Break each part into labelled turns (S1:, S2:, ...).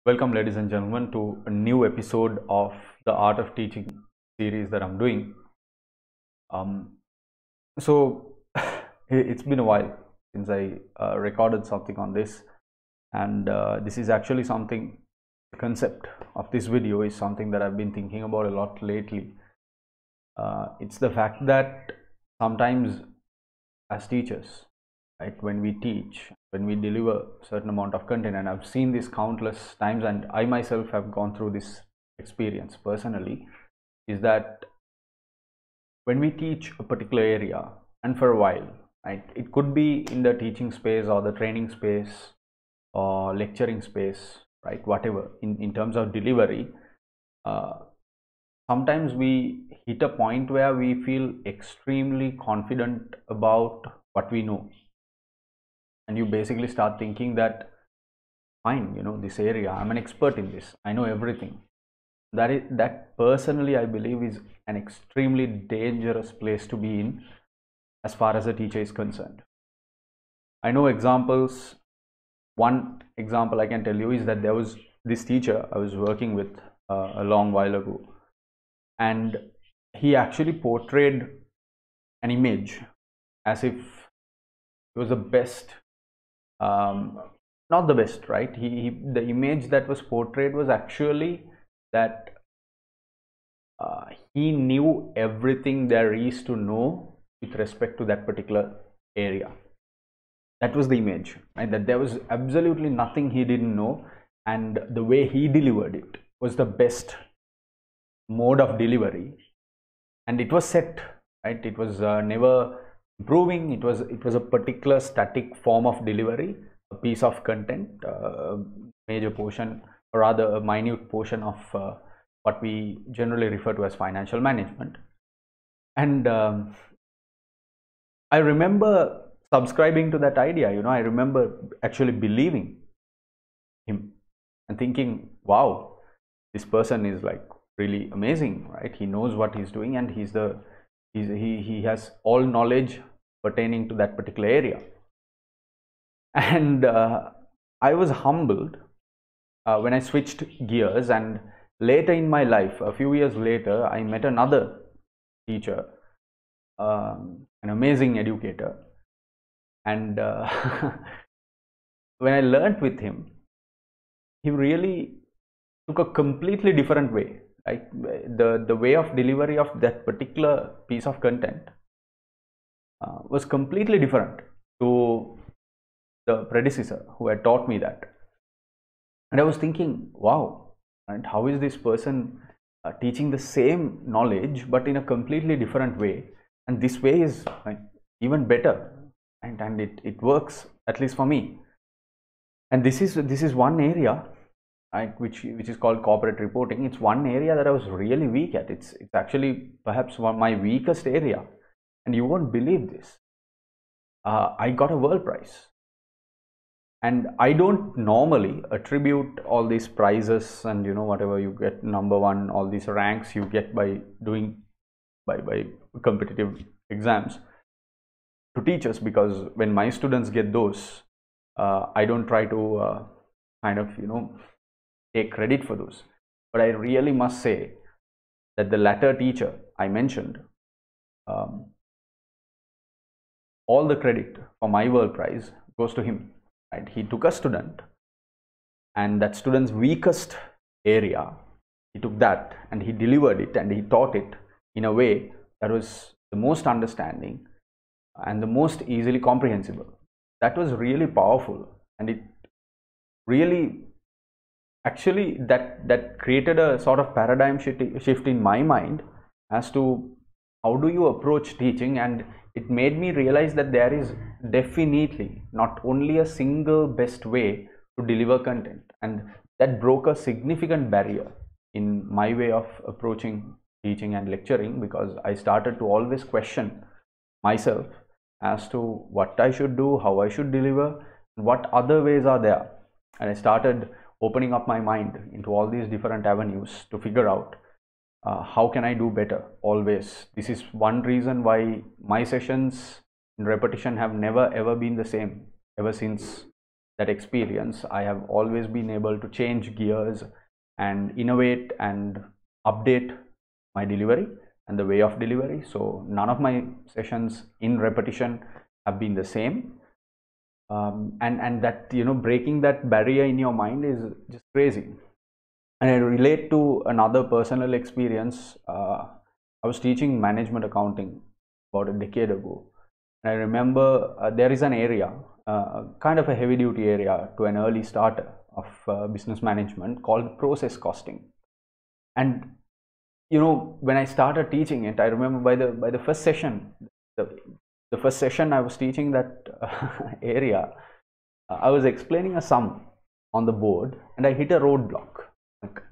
S1: Welcome, ladies and gentlemen, to a new episode of the Art of Teaching series that I'm doing. Um, so, it's been a while since I recorded something on this, and this is actually something. The concept of this video is something that I've been thinking about a lot lately. It's the fact that sometimes, as teachers, right, when we teach, when we deliver certain amount of content, and I've seen this countless times, and I myself have gone through this experience personally, is that when we teach a particular area and for a while, right, it could be in the teaching space or the training space or lecturing space, right, whatever, in terms of delivery, uh, sometimes we hit a point where we feel extremely confident about what we know, and you basically start thinking that fine, this area, I'm an expert in this, I know everything. That personally I believe is an extremely dangerous place to be in as far as a teacher is concerned. I know examples. One example I can tell you is that there was this teacher I was working with a long while ago, and he actually portrayed an image as if it was the best. Not the best, right? The image that was portrayed was actually that he knew everything there is to know with respect to that particular area. That was the image, right? That there was absolutely nothing he didn't know, and the way he delivered it was the best mode of delivery, and it was set, right? It was never improving. It was a particular static form of delivery, a piece of content, major portion, or rather a minute portion of what we generally refer to as financial management. And I remember subscribing to that idea. I remember actually believing him and thinking, wow, this person is like really amazing, right? He knows what he's doing, and he has all knowledge pertaining to that particular area. And I was humbled when I switched gears, and later in my life, a few years later, I met another teacher, an amazing educator, and when I learnt with him, he really took a completely different way. Like the way of delivery of that particular piece of content was completely different to the predecessor who had taught me that. And I was thinking, wow, and how is this person teaching the same knowledge but in a completely different way? And this way is even better, and it works, at least for me. And this is one area, right, which is called corporate reporting. It's one area that I was really weak at. It's actually perhaps my weakest area, and you won't believe this. I got a world prize. And I don't normally attribute all these prizes and whatever you get, number one, all these ranks you get by doing by competitive exams, to teachers, because when my students get those, I don't try to kind of take credit for those. But I really must say that the latter teacher I mentioned, all the credit for my world prize goes to him. Right? He took a student, and that student's weakest area, he took that and he delivered it, and he taught it in a way that was the most understanding and the most easily comprehensible. That was really powerful, and it really actually that created a sort of paradigm shift in my mind as to how do you approach teaching. And it made me realize that there is definitely not only a single best way to deliver content, and that broke a significant barrier in my way of approaching teaching and lecturing, because I started to always question myself as to what I should do, how I should deliver, and what other ways are there. And I started opening up my mind into all these different avenues to figure out how can I do better always. This is one reason why my sessions in repetition have never ever been the same ever since that experience, I have always been able to change gears and innovate and update my delivery and the way of delivery. So none of my sessions in repetition have been the same. And that, breaking that barrier in your mind is just crazy. And I relate to another personal experience. I was teaching management accounting about a decade ago. And I remember there is an area, kind of a heavy duty area to an early starter of business management called process costing. And when I started teaching it, I remember by the first session, the first session I was teaching that area, I was explaining a sum on the board and I hit a roadblock. Like,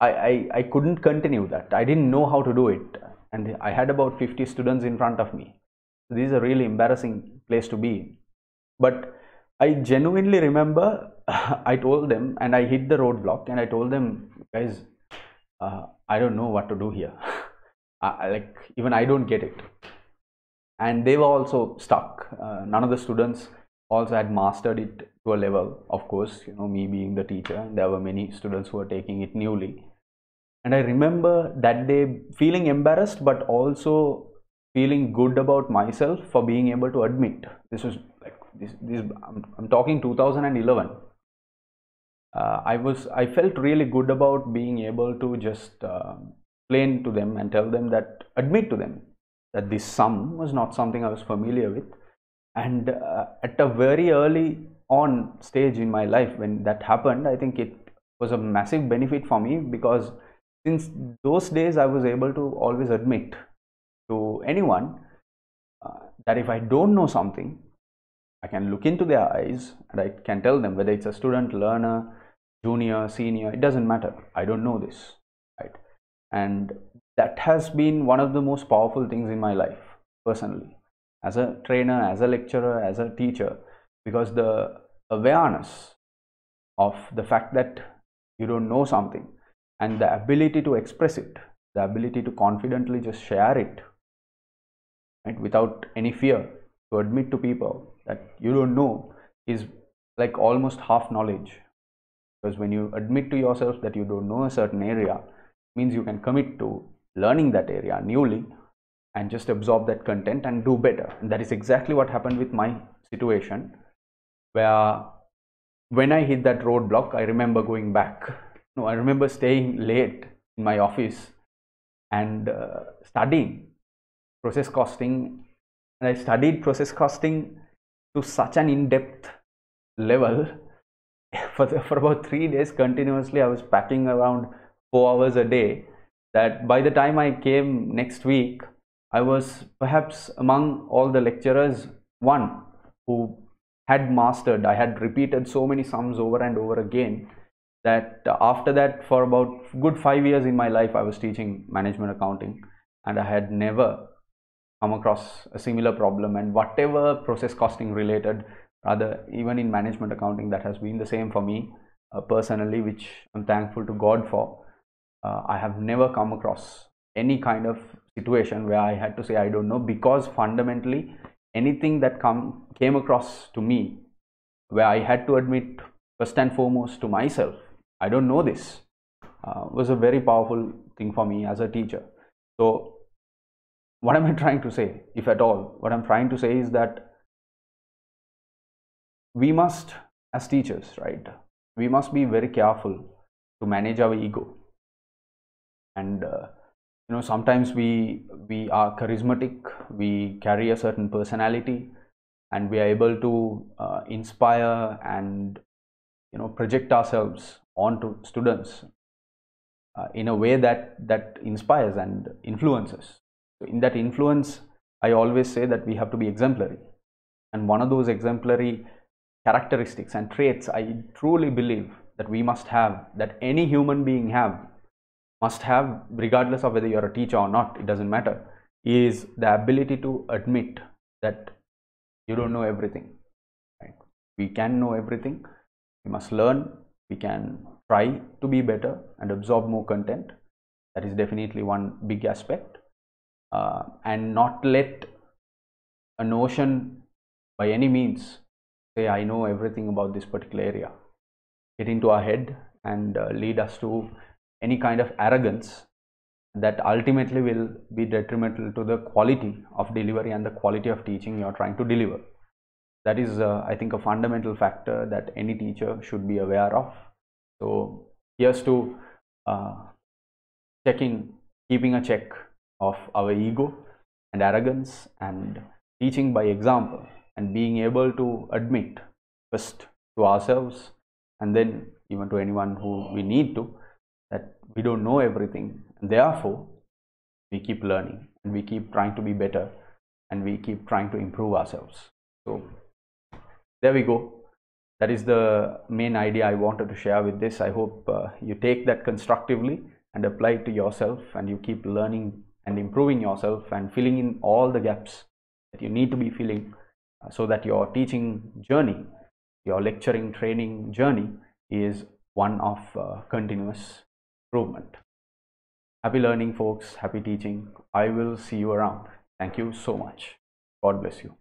S1: I couldn't continue that. I didn't know how to do it, and I had about 50 students in front of me. This is a really embarrassing place to be. But I genuinely remember I told them, and I hit the roadblock, and I told them, guys, I don't know what to do here. Like, even I don't get it. And they were also stuck. None of the students also had mastered it to a level. Of course, me being the teacher, there were many students who were taking it newly. And I remember that day feeling embarrassed, but also feeling good about myself for being able to admit. This was like I'm talking 2011. I felt really good about being able to just explain to them and tell them that, admit to them that this sum was not something I was familiar with. And at a very early on stage in my life when that happened, I think it was a massive benefit for me, because since those days I was able to always admit to anyone that if I don't know something, I can look into their eyes and I can tell them, whether it's a student, learner, junior, senior, it doesn't matter, I don't know this, right? And that has been one of the most powerful things in my life personally, as a trainer, as a lecturer, as a teacher, because the awareness of the fact that you don't know something and the ability to express it, the ability to confidently just share it, right, without any fear, to admit to people that you don't know, is like almost half knowledge. Because when you admit to yourself that you don't know a certain area, it means you can commit to learning that area newly and just absorb that content and do better. And that is exactly what happened with my situation, where when I hit that roadblock, I remember going back. No, I remember staying late in my office and studying process costing. And I studied process costing to such an in-depth level for about 3 days continuously. I was packing around 4 hours a day, that by the time I came next week, I was perhaps among all the lecturers one who had mastered. I had repeated so many sums over and over again, that after that, for about good 5 years in my life, I was teaching management accounting, and I had never come across a similar problem. And whatever process costing related, rather even in management accounting, that has been the same for me personally, which I'm thankful to God for. I have never come across any kind of situation where I had to say I don't know, because fundamentally anything that came across to me where I had to admit first and foremost to myself, I don't know this, was a very powerful thing for me as a teacher. So what am I trying to say? If at all, what I'm trying to say is that we must, as teachers, right, we must be very careful to manage our ego. And sometimes we are charismatic, we carry a certain personality, and we are able to inspire and project ourselves onto students in a way that inspires and influences. So in that influence, I always say that we have to be exemplary, and one of those exemplary characteristics and traits I truly believe that we must have, that any human being must have, regardless of whether you're a teacher or not, it doesn't matter, is the ability to admit that you don't know everything, right? We can know everything. We must learn. We can try to be better and absorb more content. That is definitely one big aspect. And not let a notion by any means say I know everything about this particular area, get into our head and lead us to any kind of arrogance that ultimately will be detrimental to the quality of delivery and the quality of teaching you are trying to deliver. That is, I think, a fundamental factor that any teacher should be aware of. So here's to keeping a check of our ego and arrogance, and teaching by example, and being able to admit first to ourselves and then even to anyone who we need to, that we don't know everything, and therefore we keep learning and we keep trying to be better and we keep trying to improve ourselves. So there we go. That is the main idea I wanted to share with this. I hope you take that constructively and apply it to yourself, and you keep learning and improving yourself and filling in all the gaps that you need to be filling, so that your teaching journey, your lecturing training journey is one of continuous improvement. Happy learning, folks. Happy teaching. I will see you around. Thank you so much. God bless you.